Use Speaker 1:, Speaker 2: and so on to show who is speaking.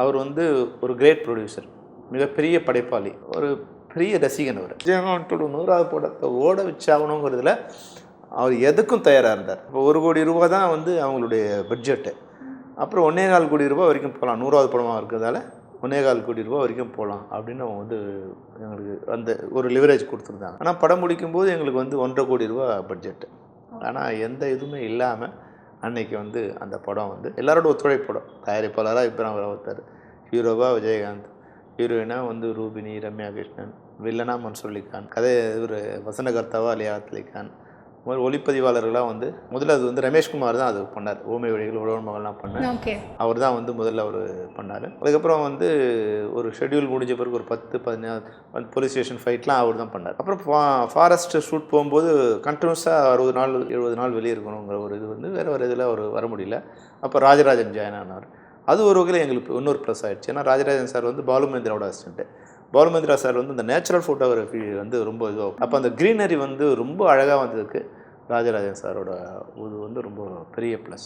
Speaker 1: அவர் வந்து ஒரு great producer, மிகப்பெரிய படைப்பாளி, ஒரு பெரிய ரசிகன். அவர் விஜயகாந்தோட 100வது படத்தை ஓட வச்சாகணுங்கிறதுல அவர் எதுக்கும் தயாராக இருந்தார். இப்போ 1 கோடி ரூபா தான் வந்து அவங்களுடைய பட்ஜெட்டு. அப்புறம் 1.25 கோடி ரூபா வரைக்கும் போகலாம். 100வது படமாக இருக்கிறதால 1.25 கோடி ரூபா வரைக்கும் போகலாம் அப்படின்னு அவங்க வந்து எங்களுக்கு அந்த ஒரு லிவரேஜ் கொடுத்துருந்தாங்க. ஆனால் படம் முடிக்கும்போது எங்களுக்கு வந்து 1.5 கோடி ரூபா பட்ஜெட்டு. ஆனால் எந்த இதுவுமே இல்லாமல் அன்னைக்கு வந்து அந்த படம் வந்து எல்லாரோட ஒத்துழைப்பு படம். தயாரிப்பாளராக இப்ராஹிம் ராவுத்தர், ஹீரோவாக விஜயகாந்த், ஹீரோயினாக வந்து ரூபினி, ரம்யா கிருஷ்ணன், வில்லனா மன்சூர் அலிகான், கதை ஒரு வசனகர்த்தாவா லியாகத் அலி கான், ஒளிப்பதிவாளர்களாக வந்து முதல்ல அது வந்து ரமேஷ்குமார் தான் அது பண்ணார். ஊமை வழிகள் உழவன் மகள்லாம் பண்ணார். அவர் தான் வந்து முதல்ல அவர் பண்ணார். அதுக்கப்புறம் வந்து ஒரு ஷெட்யூல் முடிஞ்ச பிறகு ஒரு 10-15 போலீஸ் ஸ்டேஷன் ஃபைட்லாம் அவர் தான் பண்ணார். அப்புறம் ஃபாரஸ்ட் ஷூட் போகும்போது கண்டினியூஸாக 60 நாள் 70 நாள் வெளியே இருக்கணுங்கிற ஒரு இது வந்து வேறு இதில் அவர் வர முடியல. அப்போ ராஜராஜன் ஜாயின் ஆனார். அது ஒரு வகையில் எங்களுக்கு இன்னொரு ப்ளஸ் ஆகிடுச்சு. ஏன்னா ராஜராஜன் சார் வந்து பாலுமேந்திராவோட அசிஸ்டண்ட்டு. பாலுமேந்திரா சார் வந்து இந்த நேச்சுரல் ஃபோட்டோகிராஃபி வந்து ரொம்ப இதுவாகும். அப்போ அந்த க்ரீனரி வந்து ரொம்ப அழகாக வந்ததுக்கு ராஜராஜன் சாரோட இது வந்து ரொம்ப பெரிய ப்ளஸ்.